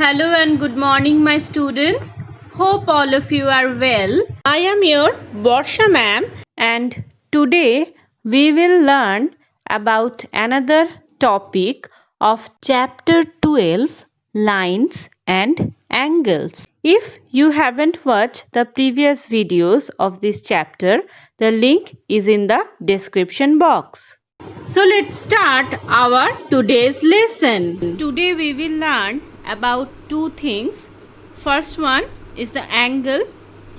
Hello and good morning, my students. Hope all of you are well. I am your Borsha ma'am, and today we will learn about another topic of chapter 12, lines and angles. If you haven't watched the previous videos of this chapter, the link is in the description box. So let's start our today's lesson. Today we will learn about two things. First one is the angle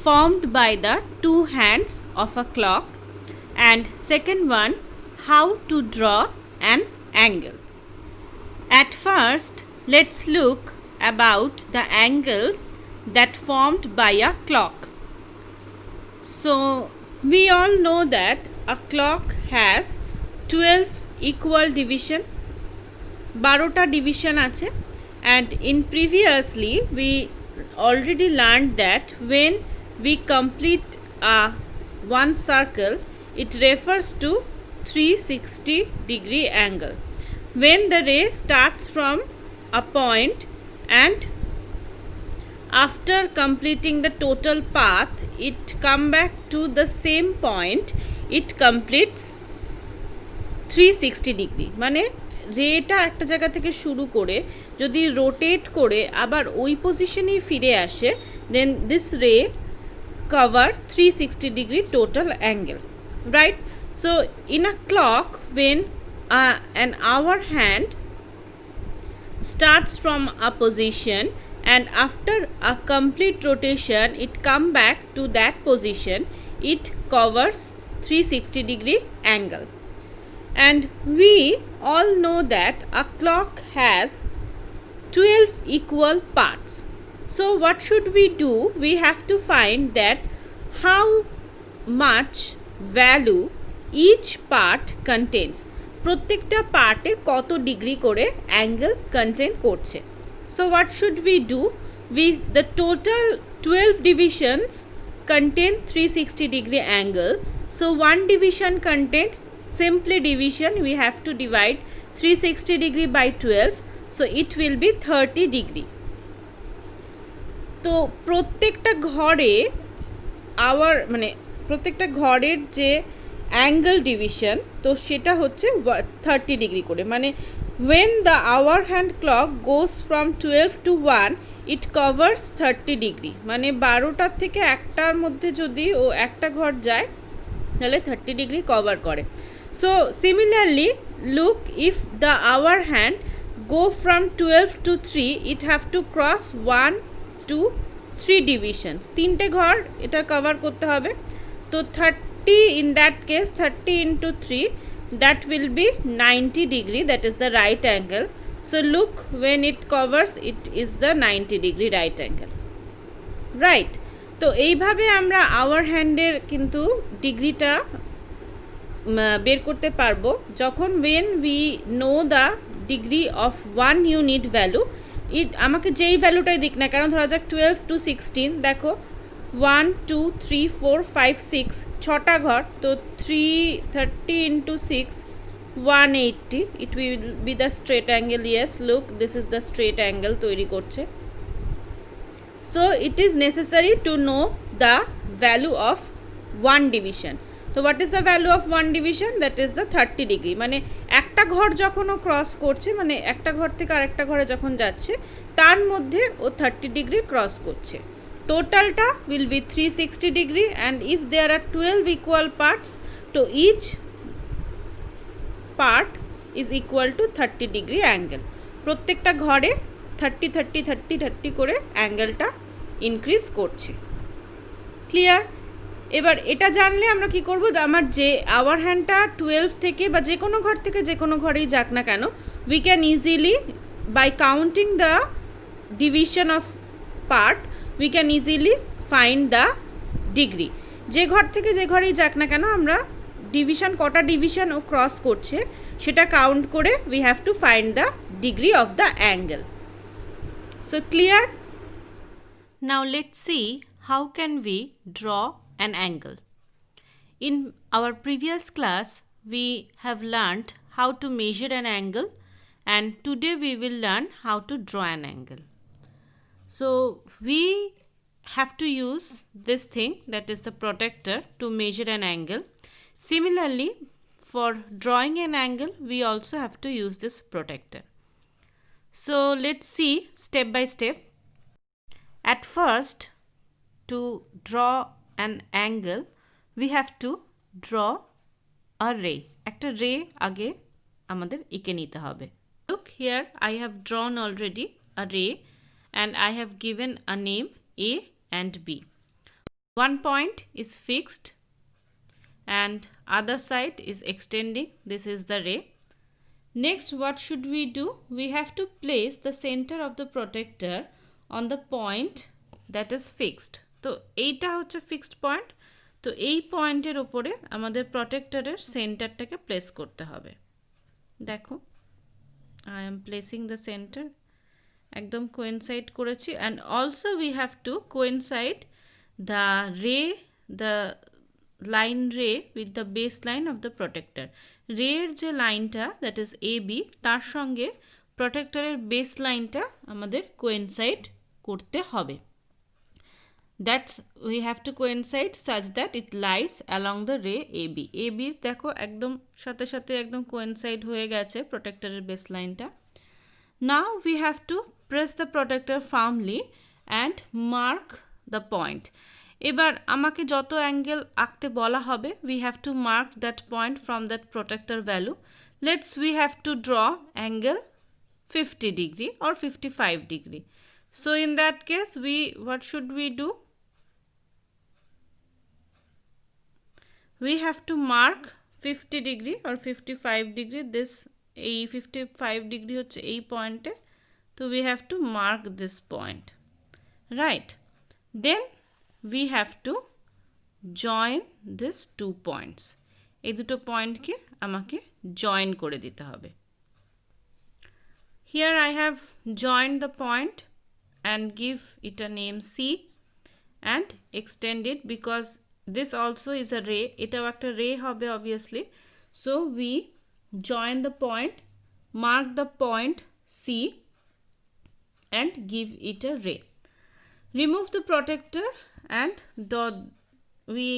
formed by the two hands of a clock, and second one, how to draw an angle. At first, let's look about the angles that formed by a clock. So we all know that a clock has 12 equal division, 12টা division আছে, and in previously we already learned that when we complete one circle, it refers to 360 degree angle. When the ray starts from a point and after completing the total path, it come back to the same point, it completes 360 degree. মানে রেটা একটা জায়গা থেকে শুরু করে যদি rotate করে আবার ওই পজিশনেই ফিরে আসে, দেন দিস রে cover 360 degree total angle, right? So in a clock when an hour hand starts from a position and after a complete rotation it come back to that position, it covers 360 degree angle. And we all know that a clock has 12 equal parts. So what should we do? We have to find that how much value each part contains. প্রত্যেকটা পার্টে কত degree করে angle contain করছে। So what should we do? The total 12 divisions contain 360 degree angle. So one division contain, simply division, we have to divide 360 degree by 12, so it will be 30 degree. তো প্রত্যেকটা ঘরে প্রত্যেকটা ঘরের যে angle division, তো সেটা হচ্ছে 30 ডিগ্রি করে। মানে when the hour hand clock goes from 12 to 1, it covers 30 degree. মানে 12টার থেকে একটার মধ্যে যদি ও একটা ঘর যায় তাহলে 30 ডিগ্রি কভার করে। So similarly, look, if the hour hand go from 12 to 3, it have to cross 1 2 3 divisions. তিনটে ঘর এটা কভার করতে হবে। তো 30 in that case, 30 into 3, that will be 90 degree, that is the right angle. So look, when it covers, it is the 90 degree right angle, right? তো এইভাবে আমরা hour হ্যান্ডের কিন্তু ডিগ্রিটা বের করতে পারবো যখন when we know the degree of one unit value. আমাকে যেই ভ্যালুটাই দিক না কেন, ধরা যাক 12 to 16, দেখো 1 2 3 4 5 6, ছটা ঘর, তো 330 into 6, 180, it will be the straight angle. Yes, look, this is the straight angle তৈরি করছে। So it is necessary to know the value of one division. So what is the value of one division? That is the 30 degree. মানে একটা ঘর যখন ও cross করছে, মানে একটা ঘর থেকে আরেকটা ঘরে যখন যাচ্ছে, তার মধ্যে ও 30 ডিগ্রি ক্রস করছে। টোটালটা will be 360 degree, and if there are 12 equal parts, to each part is equal to 30 degree angle. প্রত্যেকটা ঘরে 30 30 30 30 করে অ্যাঙ্গেলটা ইনক্রিজ করছে। ক্লিয়ার? এবার এটা জানলে আমরা কি করব, আমার যে আওয়ার হ্যান্ডটা 12 থেকে বা যে কোনো ঘর থেকে যে কোনো ঘরেই যাক না কেন, we can easily by counting the division of part, we can easily find the degree. যে ঘর থেকে যে ঘরেই যাক না কেন, আমরা ডিভিশন কটা ডিভিশন ও ক্রস করছে সেটা কাউন্ট করে we have to find the degree of the angle. So clear? Now let's see how can we draw an angle. In our previous class, we have learned how to measure an angle, and today we will learn how to draw an angle. So we have to use this thing, that is the protractor, to measure an angle. Similarly, for drawing an angle, we also have to use this protractor. So let's see step by step. At first, to draw an angle, we have to draw a ray. একটা ray আগে আমাদের এঁকে নিতে হবে। Look here, I have drawn already a ray and I have given a name A and B. One point is fixed and other side is extending. This is the ray. Next, what should we do? We have to place the center of the protractor on the point that is fixed. তো এইটা হচ্ছে fixed point. তো এই পয়েন্টের ওপরে আমাদের প্রটেক্টরের সেন্টারটাকে place করতে হবে। দেখো, I am placing the center, একদম কোইনসাইড করেছি। And also we have two coincide the রে, দ্য লাইন রে with the base line of the protractor. রের যে লাইনটা, দ্যাট ইজ এ বি, তার সঙ্গে প্রটেক্টরের বেস লাইনটা আমাদের কোইনসাইড করতে হবে। That's we have to coincide such that it lies along the ray AB. AB দেখো একদম সাথে সাথে একদম coincide হয়ে গেছে প্রটেক্টরের বেস লাইনটা। Now we have to press the protector firmly and mark the point. এবার আমাকে যত অ্যাঙ্গেল আঁকতে বলা হবে, we have to mark that point from that protector value. We have to draw angle 50 degree or 55 degree. So in that case, what should we do? We have to mark 50 degree or 55 degree. This এই 55 degree হচ্ছে এই পয়েন্টে। তো we have to mark this point, right? Then we have to join these 2 points. এই দুটো পয়েন্টকে আমাকে join করে দিতে হবে। Here I have joined the point and give it a name C and extend it, because this also is a ray. এটাও একটা ray হবে obviously. So we join the point, mark the point C and give it a ray. Remove the protector and we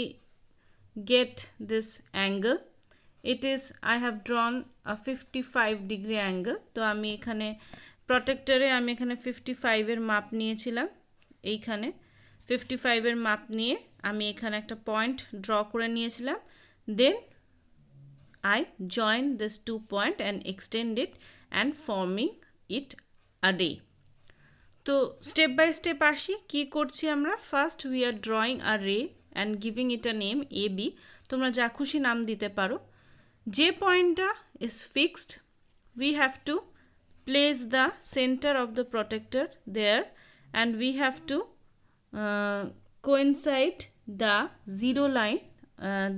get this angle. It is, I have drawn a 55 degree angle. তো আমি এখানে প্রটেক্টরে আমি এখানে 55 এর মাপ নিয়েছিলাম। এইখানে 55 এর মাপ নিয়ে আমি এখানে একটা পয়েন্ট ড্র করে নিয়েছিলাম। Then I join this 2 point and extend it and forming it a ray. তো স্টেপ বাই স্টেপ আসি, কি করছি আমরা। First we are drawing a ray and giving it a name A B. তোমরা যা খুশি নাম দিতে পারো। যে পয়েন্টটা is fixed, we have to place the centre of the protractor there and we have to coincide the zero line,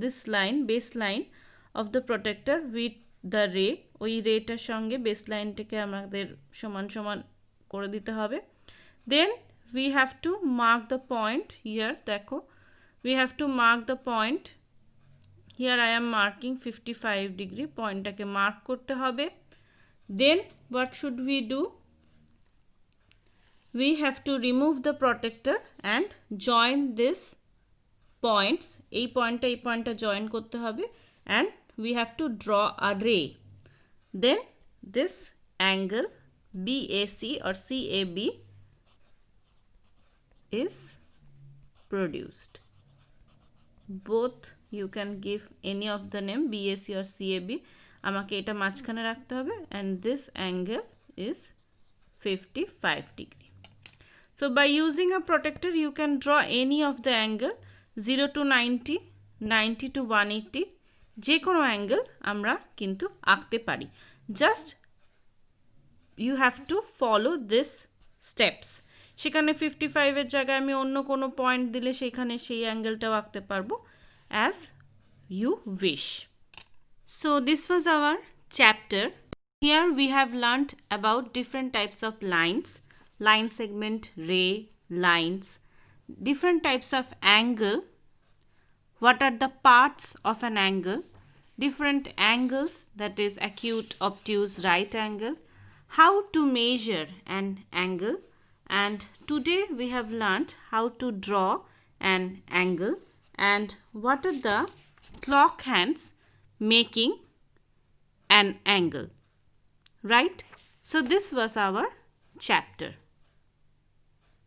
this line, base line of the protector with the ray. ওই রেটার সঙ্গে বেস লাইনটাকে আমাদের সমান সমান করে দিতে হবে। Then we have to mark the point here. দেখো, we have to mark the point. Here I am marking 55 degree. পয়েন্টটাকে mark করতে হবে। Then what should we do? We have to remove the protector and join this points. এই পয়েন্টটা join করতে হবে and we have to draw a ray. Then this angle BAC or CAB is produced. Both you can give any of the name BAC or CAB. আমাকে এটা মাঝখানে রাখতে হবে and this angle is 55 degree. So by using a protector you can draw any of the angle 0 to 90, 90 to 180, যে কোনো angle আমরা কিন্তু আঁকতে পারি। Just you have to follow this steps. সেখানে 55 এর জায়গায় আমি অন্য কোনো পয়েন্ট দিলে সেখানে সেই অ্যাঙ্গেলটাও আঁকতে পারবো as you wish. So this was our chapter. Here we have learnt about different types of lines, line segment, ray, lines, different types of angle, what are the parts of an angle, different angles, that is acute, obtuse, right angle, how to measure an angle, and today we have learnt how to draw an angle and what are the clock hands making an angle, right? So this was our chapter.